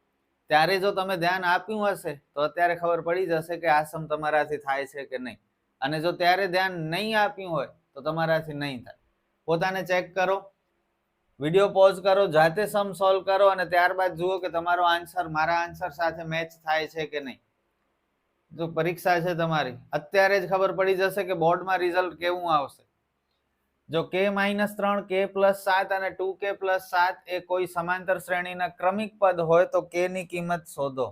ત્યારે જો તમે ધ્યાન આપ્યું હશે તો અત્યારે ખબર પડી જશે કે આ સમ તમારાથી થાય છે કે નહીં. અને જો ત્યારે ધ્યાન નહીં આપ્યું હોય તો તમારાથી નહીં થાય. પોતાને ચેક કરો, વિડીયો પોઝ કરો, જાતે સમ સોલ્વ કરો અને ત્યારબાદ જુઓ કે તમારો આન્સર મારા આન્સર સાથે મેચ થાય છે કે નહીં. જો પરીક્ષા છે તમારી, અત્યારે જ ખબર પડી જશે કે બોર્ડમાં રિઝલ્ટ કેવું આવશે. જો k-3 k+7 અને 2k+7 એ કોઈ સમાંતર શ્રેણીના ક્રમિક પદ હોય તો k ની કિંમત શોધો.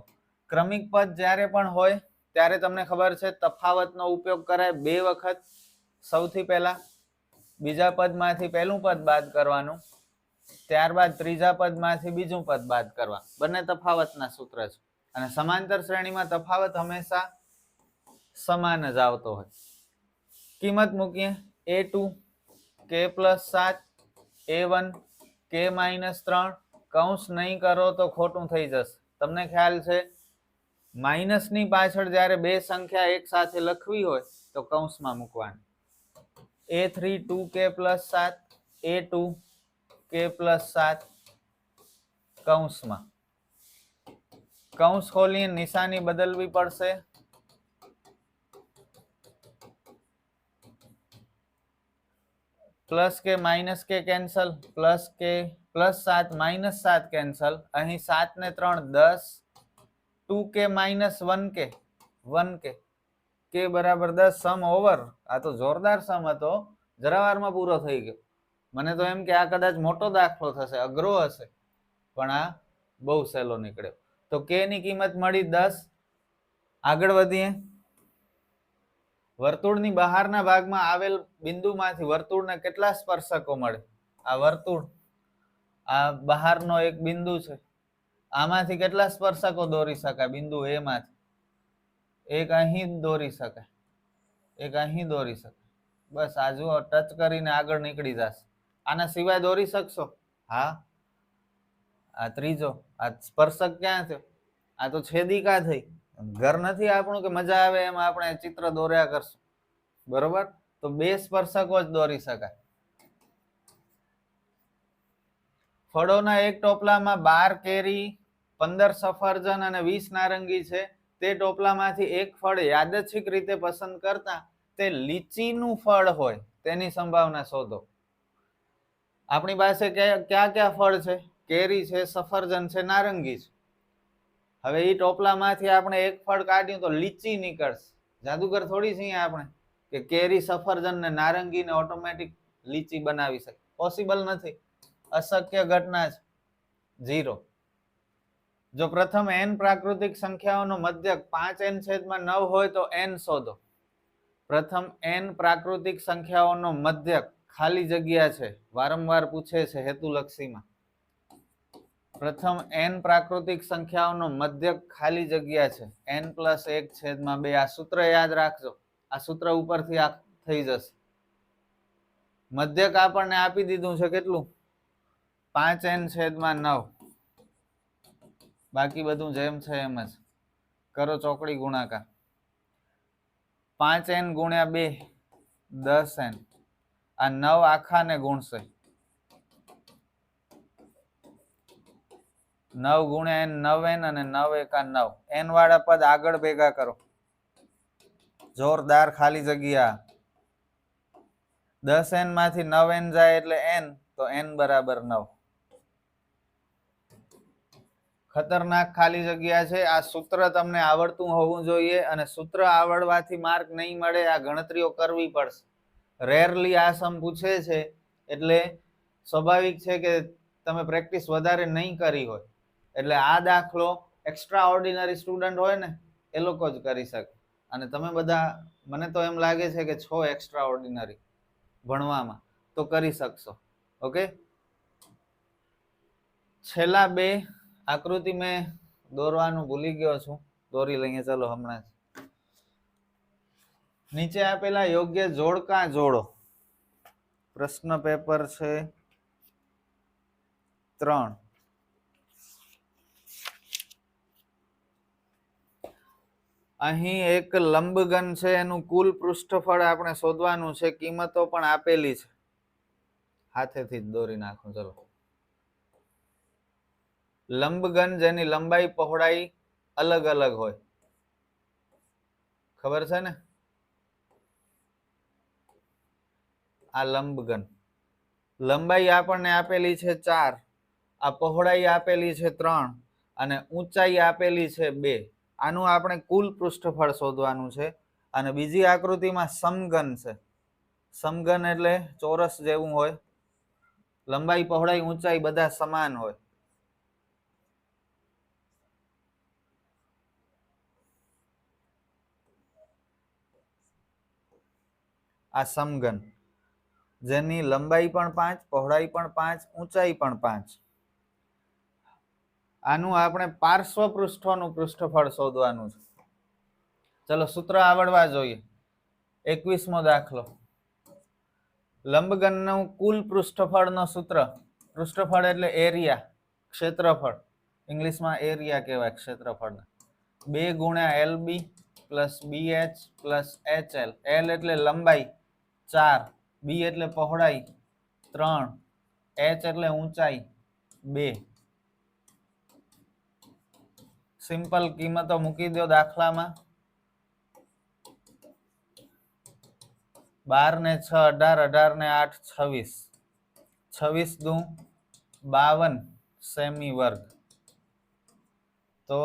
ક્રમિક પદ જ્યારે પણ હોય ત્યારે તમને ખબર છે તફાવતનો ઉપયોગ કરાય 2 વખત. સૌથી પહેલા બીજા પદમાંથી પહેલું પદ બાદ કરવાનું, ત્યારબાદ ત્રીજા પદમાંથી બીજું પદ બાદ કરવા. બંને તફાવતના સૂત્ર છે અને સમાંતર શ્રેણીમાં તફાવત હંમેશા સમાન જ આવતો હોય. કિંમત મૂકીએ. a2 k+7 a1 k-3. કૌંસ નહીં કરો તો ખોટું થઈ જશે. તમને ખ્યાલ છે માઇનસની પાછળ જ્યારે બે સંખ્યા એક સાથે લખવી હોય તો કૌંસમાં મૂકવાની. a3 2k+7 a2 k+7 કૌંસમાં. કૌંસ ખોલી નિશાની બદલવી પડશે. પ્લસ કે માઇનસ કે કેન્સલ, પ્લસ કે +7 -7 કેન્સલ. અહીં 7 ને 3 10, 2k -1k 1k, k બરાબર 10. સમ ઓવર. આ તો જોરદાર સમ હતો, જરાવારમાં પૂરો થઈ ગયો. મને તો એમ કે આ કદાચ મોટો દાખલો થશે, અઘરો હશે, પણ આ બહુ સહેલો નીકળ્યો. તો k ની કિંમત મળી 10. આગળ વધીએ. વર્તુળની બહારના ભાગમાં આવેલ બિંદુમાંથી વર્તુળને કેટલા સ્પર્શકો મળે? આ વર્તુળ, આ બહારનો એક બિંદુ છે, આમાંથી કેટલા સ્પર્શકો દોરી શકાય? બિંદુ a માંથી એક અહીં દોરી શકાય, એક અહીં દોરી શકાય. બસ આ જુઓ, ટચ કરીને આગળ નીકળી જશે. આના સિવાય દોરી શકશો? હા. આ ત્રીજો, આ સ્પર્શક ક્યાં થયો? આ તો છેદિકા થઈ. ઘર નથી આપણું કે મજા આવે એમ આપણે ચિત્ર દોર્યા કરશું, બરોબર? તો 2 સ્પર્શકો જ દોરી શકાય. ફળોના એક ટોપલામાં 12 કેરી, 15 સફરજન અને 20 નારંગી છે. તે ટોપલામાંથી એક ફળ યાદચ્છિક રીતે પસંદ કરતા તે લીચીનું ફળ હોય તેની સંભાવના શોધો. આપણી પાસે કયા કયા ફળ છે? કેરી છે, સફરજન છે, નારંગી છે. હવે એ ટોપલામાંથી આપણે એક ફળ કાઢ્યું તો લીચી નીકળશે. જાદુગર થોડી છીએ આપણે કે કેરી, સફરજન ને નારંગીને ઓટોમેટિક લીચી બનાવી શકે. પોસિબલ નથી, અશક્ય ઘટના છે. 0. જો પ્રથમ n પ્રાકૃતિક સંખ્યાઓનો મધ્યક 5n/9 હોય તો n શોધો. પ્રથમ n પ્રાકૃતિક સંખ્યાઓનો મધ્યક ખાલી જગ્યા છે, વારંવાર પૂછે છે હેતુલક્ષીમાં. પ્રથમ n પ્રાકૃતિક સંખ્યાઓનો મધ્યક ખાલી જગ્યા છે n+1/2. આ સૂત્ર યાદ રાખજો, આ સૂત્ર ઉપરથી આ થઈ જશે. મધ્યક આપણને આપી દીધું છે કેટલું? 5n/9. બાકી બધું જેમ છે એમ જ કરો, ચોકડી ગુણાકાર. 5n × 2 10n. આ 9 આખાને ગુણશે. 9 × n 9n અને 9 × 9. n વાળા પદ આગળ ભેગા કરો. જોરદાર ખાલી જગ્યા. 10n માંથી 9n જાય એટલે n, તો n બરાબર 9. ખતરનાક ખાલી જગ્યા છે. આ સૂત્ર તમને આવડતું હોવું જોઈએ અને સૂત્ર આવડવાથી માર્ક નહીં મળે. આ ગણતરીઓ કરવી પડશે. રેરલી આ સમ પૂછે છે એટલે સ્વાભાવિક છે કે તમે પ્રેક્ટિસ વધારે નહીં કરી હોય. એટલે આ દાખલો એક્સ્ટ્રા ઓર્ડિનરી સ્ટુડન્ટ હોય ને એ લોકો જ કરી શકે. અને તમે બધા, મને તો એમ લાગે છે કે છો એક્સ્ટ્રા ઓર્ડિનરી ભણવામાં, તો કરી શકશો. ઓકે, છેલ્લા 2 આકૃતિ મેં દોરવાનું ભૂલી ગયો છું, દોરી લઈએ ચલો હમણાં જ. નીચે આપેલા યોગ્ય જોડકા જોડો. પ્રશ્ન પેપર છે 3. અહીં એક લંબઘન છે, એનું કુલ પૃષ્ઠફળ આપણે શોધવાનું છે. કિંમતો પણ આપેલી છે, હાથેથી જ દોરી નાખું. ચલો, લંબઘન જેની લંબાઈ પહોળાઈ અલગ અલગ હોય, ખબર છે ને? આ લંબઘન લંબાઈ આપણને આપેલી છે 4, આ પહોળાઈ આપેલી છે 3 અને ઊંચાઈ આપેલી છે 2. આનું આપણે કુલ પૃષ્ઠફળ શોધવાનું છે. અને બીજી આકૃતિમાં સમઘન છે. સમઘન એટલે ચોરસ જેવું હોય, લંબાઈ પહોળાઈ ઊંચાઈ બધા સમાન હોય. આ સમઘન જેની લંબાઈ પણ 5, પહોળાઈ પણ 5, ઊંચાઈ પણ 5. આનું આપણે પાર્શ્વ પૃષ્ઠોનું પૃષ્ઠફળ શોધવાનું છે. ચલો સૂત્ર આવડવા જોઈએ. 21મો દાખલો. લંબઘનનું કુલ પૃષ્ઠફળનો સૂત્ર, પૃષ્ઠફળ એટલે એરિયા, ક્ષેત્રફળ, ઇંગ્લિશમાં એરિયા કહેવાય ક્ષેત્રફળને, 2 ગુણ્યા LB plus BH plus HL. L એટલે લંબાઈ 4, B એટલે પહોળાઈ 3, H એટલે ઊંચાઈ 2. સિમ્પલ કિંમતો મૂકી દો દાખલામાં. 12 ને 6 18, 18 ને 8 26, 26 દુ 52 સેમી વર્ગ. તો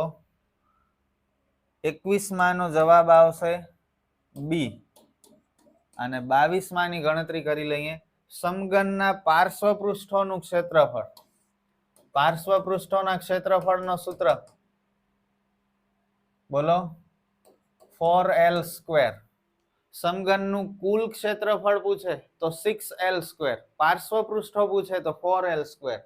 21 માંનો જવાબ આવશે બી. અને 22 માંની ગણતરી કરી લઈએ. સમઘનના પાર્શ્વ પૃષ્ઠોનું ક્ષેત્રફળ, પાર્શ્વ પૃષ્ઠોના ક્ષેત્રફળનો સૂત્ર બોલો, 4L². સમઘનનું કુલ ક્ષેત્રફળ પૂછે તો 6L², પાર્શ્વ પૃષ્ઠો પૂછે તો 4L².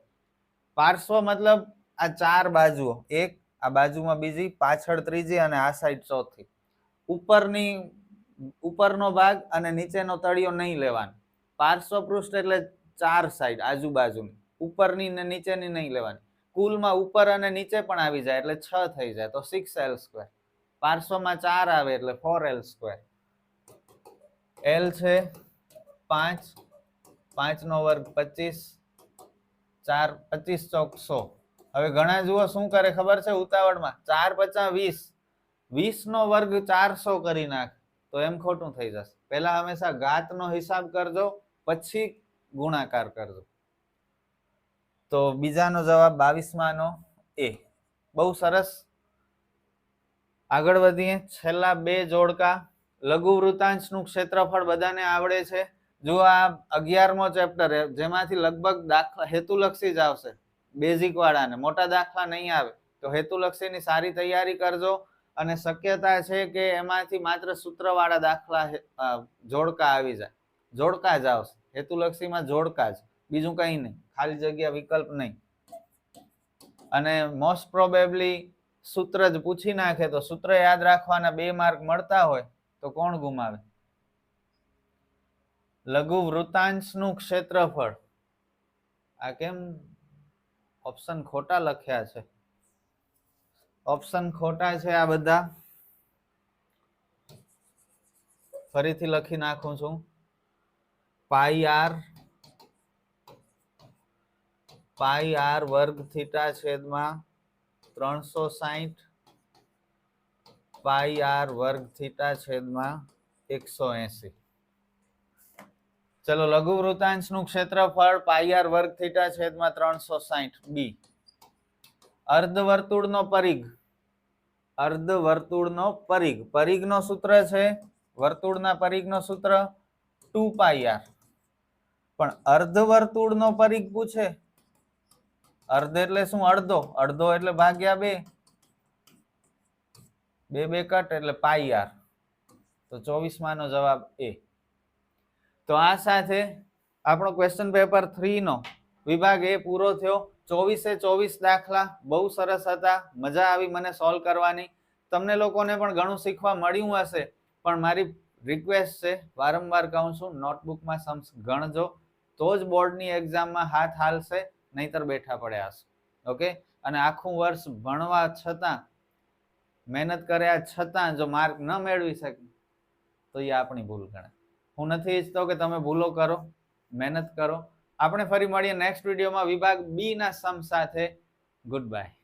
પાર્શ્વ મતલબ આ 4 બાજુઓ, એક આ બાજુમાં બીજી, પાછળ ત્રીજી અને આ સાઈડ ચોથી. ઉપરનો ભાગ અને નીચેનો તળિયો નહીં લેવાનો. પાર્શ્વ પૃષ્ઠ એટલે 4 સાઈડ આજુબાજુની, ઉપરની ને નીચેની નહીં લેવાની. કુલમાં ઉપર અને નીચે પણ આવી જાય એટલે 6 થઈ જાય તો 6L². પાર્શ્વમાં 4 આવે એટલે 4L². L છે 5, 5 નો વર્ગ 25, 4 25 ચોક 100. હવે ઘણા જુઓ શું કરે ખબર છે ઉતાવળમાં, 4 5 20, 20 નો વર્ગ 400 કરી નાખ તો એમ ખોટું થઈ જશે. પહેલા હંમેશા ઘાતનો હિસાબ કરજો, પછી ગુણાકાર કરજો. તો બીજાનો જવાબ 22 માંનો એ. બહુ સરસ. આગળ વધીએ. છેલ્લા 2 જોડકા. લઘુ વૃતાંશનું ક્ષેત્રફળ બધાને આવડે છે. જો આ 11મો ચેપ્ટર જેમાંથી લગભગ દાખલા હેતુલક્ષી જ આવશે, બેઝિક વાળાને, મોટા દાખલા નહીં આવે. તો હેતુલક્ષીની સારી તૈયારી કરજો. અને શક્યતા છે કે એમાંથી માત્ર સૂત્રવાળા દાખલા જોડકા આવી જાય. જોડકા જ આવશે હેતુલક્ષીમાં, જોડકા જ, બીજું કંઈ નહીં, ખાલી જગ્યા વિકલ્પ નહીં. અને મોસ્ટ પ્રોબેબલી સૂત્ર જ પૂછી નાખે તો સૂત્ર યાદ રાખવાના 2 માર્ક મળતા હોય તો કોણ ગુમાવે? લઘુ વૃતાંશનું ક્ષેત્રફળ. આ કેમ ઓપ્શન ખોટા લખ્યા છે? ઓપ્શન ખોટા છે આ બધા. ફરીથી લખી નાખું છું. પાઈ આર વર્ગ થીટા છેદમાં 360, પાઈ આર વર્ગ થીટા છેદમાં 180. ચલો લઘુ વૃતાંશનું ક્ષેત્રફળ પાઈ આર વર્ગ થીટા છેદમાં 360 બી. અર્ધવર્તુળનો પરિઘ, અર્ધવર્તુળનો પરિઘ, પરિઘનો સૂત્ર છે, વર્તુળના પરિઘનો સૂત્ર 2 પાઈ આર. પણ અર્ધવર્તુળનો પરિઘ પૂછે, અર્ધ એટલે શું? અડધો, અડધો એટલે ભાગ્યા 2, 2 કટ એટલે પાઈ આર. તો 24 માંનો જવાબ એ. તો આ સાથે આપણો ક્વેશ્ચન પેપર 3 નો વિભાગ એ પૂરો થયો. 24 દાખલા બહુ સરસ હતા, મજા આવી મને સોલ્વ કરવાની. તમને લોકોને પણ ઘણું શીખવા મળ્યું હશે. પણ મારી રિક્વેસ્ટ છે, વારંવાર કહું છું, નોટબુકમાં સમ્સ ગણજો તો જ બોર્ડની એક્ઝામમાં હાથ હાલશે, નહીતર બેઠા પડ્યા હશે. ઓકે. અને આખું વર્ષ ભણવા છતાં, મહેનત કર્યા છતાં જો માર્ક ન મેળવી શકે તો એ આપણી ભૂલ ગણાય. હું નથી ઈચ્છતો કે તમે ભૂલો કરો, મહેનત કરો. આપણે ફરી મળીએ નેક્સ્ટ વિડીયોમાં વિભાગ બી ના સમ સાથે. Good bye.